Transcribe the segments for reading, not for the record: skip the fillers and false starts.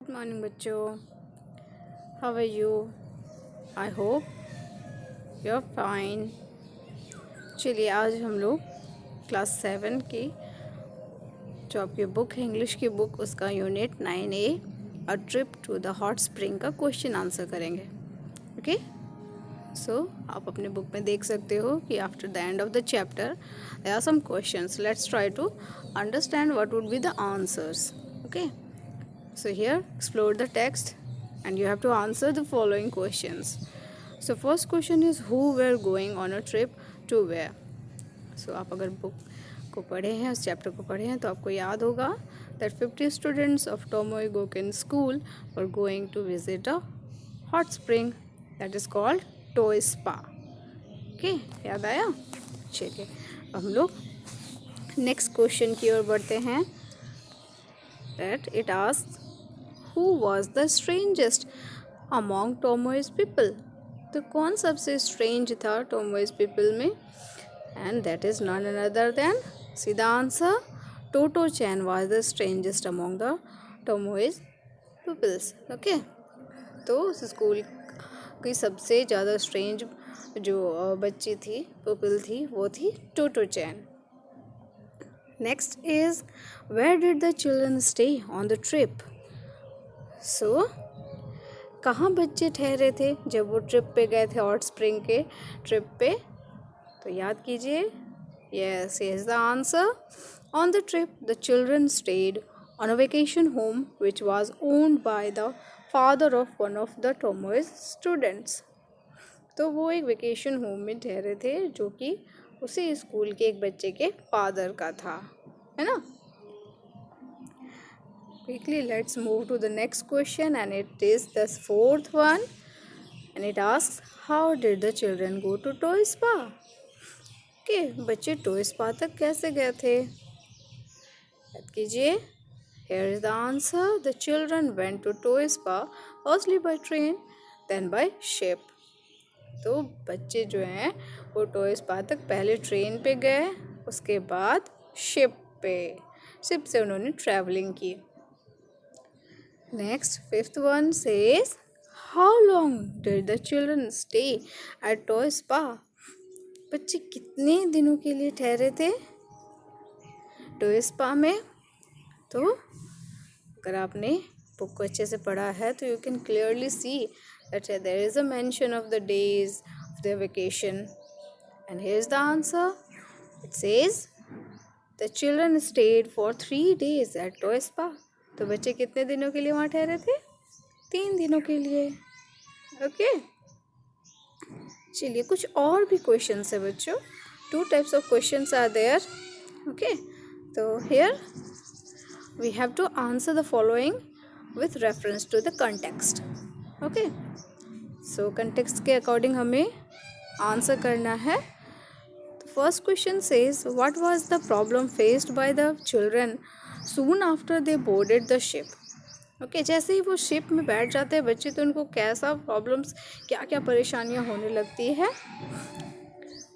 Good morning बच्चों, how are you? I hope you are fine. चलिए आज हम लोग क्लास 7 की जो आपकी बुक है इंग्लिश की बुक, उसका unit 9A a trip to the hot spring का क्वेश्चन आंसर करेंगे। ओके, सो आप अपने बुक में देख सकते हो कि after the end of the chapter there are some questions. Let's try to understand what would be the answers. Okay, so here explore the text and you have to answer the following questions. So first question is who were going on a trip to where? So आप अगर book को पढ़े हैं, उस chapter को पढ़े हैं, तो आपको याद होगा that 50 students of Tomoe Goken school were going to visit a hot spring that is called Toy Spa. Okay, याद आया? चलिए हम लोग नेक्स्ट क्वेश्चन की ओर बढ़ते हैं। that it asks who was the strangest among Tomoe's people? तो कौन सबसे स्ट्रेंज था टोमोइज पीपल में? And that is none other than, सीधा answer, Totto chan was the strangest among the Tomoe's peoples. Okay, तो उस स्कूल की सबसे ज़्यादा स्ट्रेंज जो बच्ची थी, पीपल थी, वो थी Totto chan. Next is where did the children stay on the trip? So कहाँ बच्चे ठहरे थे जब वो ट्रिप पे गए थे, हॉट स्प्रिंग के ट्रिप पे? तो याद कीजिए, yes is the answer. On the trip the children stayed on a vacation home which was owned by the father of one of the Tomoe's students. तो वो एक वेकेशन होम में ठहरे थे जो कि उसी स्कूल के एक बच्चे के फादर का था, है ना? Quickly let's move to the next question, and it is the fourth one, and it asks how did the children go to toy spa? Okay, बच्चे टॉय स्पा तक कैसे गए थे? याद कीजिए, here is the answer. The children went to toy spa firstly by train then by ship. तो बच्चे जो हैं वो टॉय स्पा तक पहले ट्रेन पे गए, उसके बाद शिप से उन्होंने ट्रैवलिंग की। Next, fifth one says, how long did the children stay at Toy Spa? बच्चे कितने दिनों के लिए ठहरे थे टॉय स्पा में? तो अगर आपने बुक को अच्छे से पढ़ा है तो you can clearly see that there is a mention of the days of the vacation, and here is the answer. It says the children stayed for 3 days at Toy Spa. तो बच्चे कितने दिनों के लिए वहाँ ठहरे थे? 3 दिनों के लिए. ओके, चलिए कुछ और भी क्वेश्चंस है बच्चों. 2 types of questions are there. Okay, तो here we have to answer the following with reference to the context. Okay, so context के अकॉर्डिंग हमें आंसर करना है. First question says what was the problem faced by the children soon after they boarded the ship. Okay, जैसे ही वो ship में बैठ जाते हैं बच्चे तो उनको कैसा प्रॉब्लम्स, क्या क्या परेशानियां होने लगती है?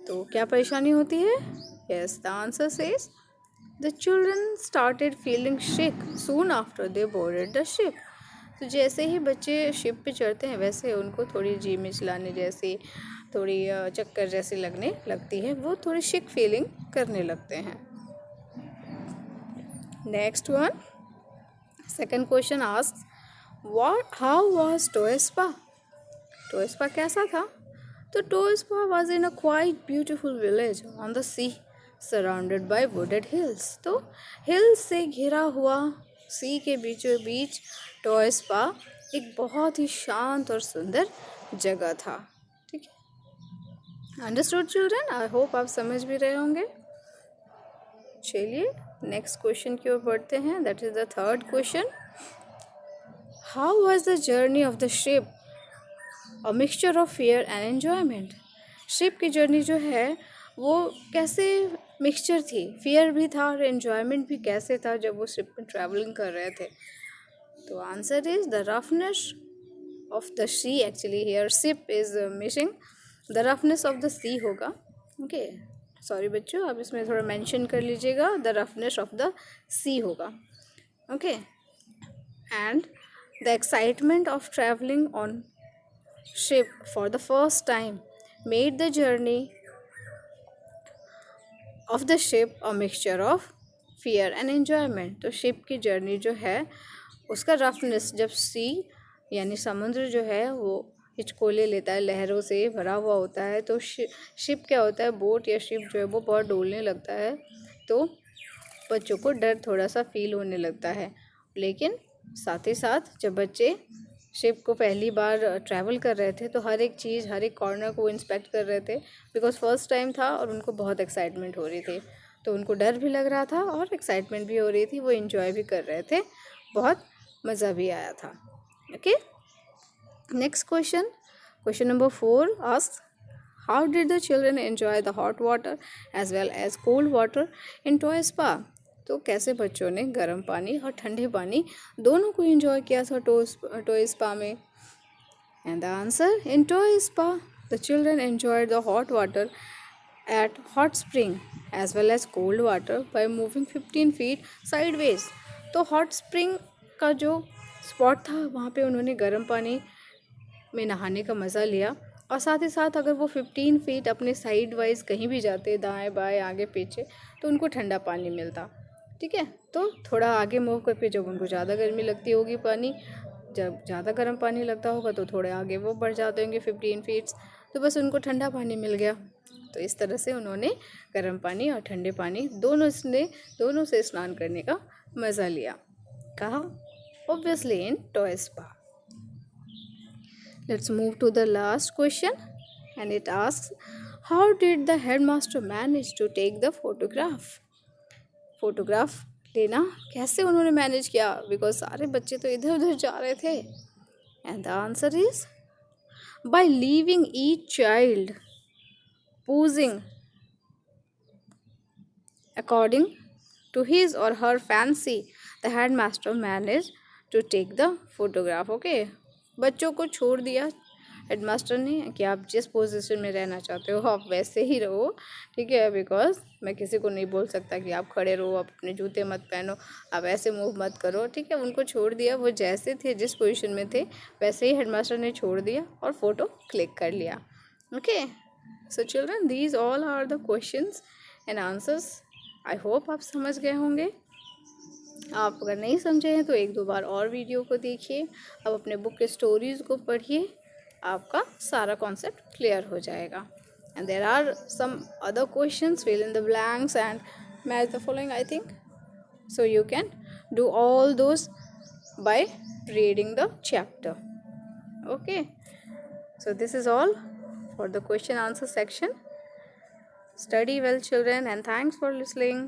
तो क्या परेशानी होती है? Yes, the answer says the children started feeling sick soon after they boarded the ship. तो जैसे ही बच्चे शिप पे चढ़ते हैं वैसे उनको थोड़ी जी मिचलाने जैसी, थोड़ी चक्कर जैसी लगने लगती है, वो थोड़ी सिक फीलिंग करने लगते हैं. Next one, second question asks how was Toy Spa. Toy Spa कैसा था? तो Toy Spa was in a quite beautiful village on the sea surrounded by wooded hills. तो हिल्स से घिरा हुआ सी के बीचों बीच टॉय स्पा एक बहुत ही शांत और सुंदर जगह था. ठीक है, अंडरस्टूड चिल्ड्रन? आई होप आप समझ भी रहे होंगे. चलिए नेक्स्ट क्वेश्चन की ओर बढ़ते हैं. That is the third question. How was the journey of the ship a mixture of fear and enjoyment. Ship की जर्नी जो है वो कैसे मिक्सचर थी, फियर भी था और एन्जॉयमेंट भी कैसे था जब वो शिप में ट्रैवलिंग कर रहे थे? तो answer is the roughness of the sea. Actually here ship is missing, the roughness of the sea होगा. ओके, सॉरी बच्चों, आप इसमें थोड़ा मेंशन कर लीजिएगा, the roughness of the sea होगा. Okay, and The excitement of traveling on ship for the first time made the journey of the ship a mixture of fear and enjoyment. तो ship की journey जो है उसका roughness, जब सी यानी समुद्र जो है वो हिचकोले लेता है, लहरों से भरा हुआ होता है, तो शिप क्या होता है, बोट या शिप जो है वो बहुत डोलने लगता है, तो बच्चों को डर थोड़ा सा फील होने लगता है। लेकिन साथ ही साथ जब बच्चे शिप को पहली बार ट्रैवल कर रहे थे तो हर एक चीज़, हर एक कॉर्नर को इंस्पेक्ट कर रहे थे, बिकॉज फर्स्ट टाइम था और उनको बहुत एक्साइटमेंट हो रही थी। तो उनको डर भी लग रहा था और एक्साइटमेंट भी हो रही थी, वो इन्जॉय भी कर रहे थे, बहुत मज़ा भी आया था। Okay, next question, question number 4 asks, how did the children enjoy the hot water as well as cold water in Toy Spa? तो कैसे बच्चों ने गर्म पानी और ठंडे पानी दोनों को एंजॉय किया था टॉय स्पा में? And the answer, in Toy spa the children enjoyed the hot water at hot spring as well as cold water by moving 15 feet sideways. तो hot spring का जो स्पॉट था वहाँ पे उन्होंने गर्म पानी में नहाने का मज़ा लिया, और साथ ही साथ अगर वो 15 फीट अपने साइड वाइज कहीं भी जाते, दाएं बाएं आगे पीछे, तो उनको ठंडा पानी मिलता। ठीक है, तो थोड़ा आगे मूव करके जब उनको ज़्यादा गर्मी लगती होगी, पानी जब ज़्यादा गर्म पानी लगता होगा तो थोड़े आगे वो बढ़ जाते होंगे 15 फीट्स, तो बस उनको ठंडा पानी मिल गया। तो इस तरह से उन्होंने गर्म पानी और ठंडे पानी दोनों से स्नान करने का मज़ा लिया। कहाँ? Obviously in Toy Spa. Let's move to the last question and it asks, how did the headmaster manage to take the photograph लेना कैसे उन्होंने मैनेज किया, बिकॉज सारे बच्चे तो इधर उधर जा रहे थे। And the answer is, by leaving each child posing according to his or her fancy, the headmaster managed to take the photograph. Okay, बच्चों को छोड़ दिया हेडमास्टर ने कि आप जिस पोजीशन में रहना चाहते हो आप वैसे ही रहो। ठीक है, बिकॉज मैं किसी को नहीं बोल सकता कि आप खड़े रहो, आप अपने जूते मत पहनो, आप ऐसे मूव मत करो। ठीक है, उनको छोड़ दिया, वो जैसे थे, जिस पोजीशन में थे वैसे ही हेडमास्टर ने छोड़ दिया और फोटो क्लिक कर लिया। Okay, so children, these all are the questions and answers. I hope आप समझ गए होंगे। आप अगर नहीं समझे हैं तो एक दो बार और वीडियो को देखिए, अब अपने बुक के स्टोरीज़ को पढ़िए, आपका सारा कॉन्सेप्ट क्लियर हो जाएगा। And there are some other questions, fill in the blanks and match the following, I think, so you can do all those by reading the chapter. Okay, so this is all for the question answer section. Study well, children, and thanks for listening.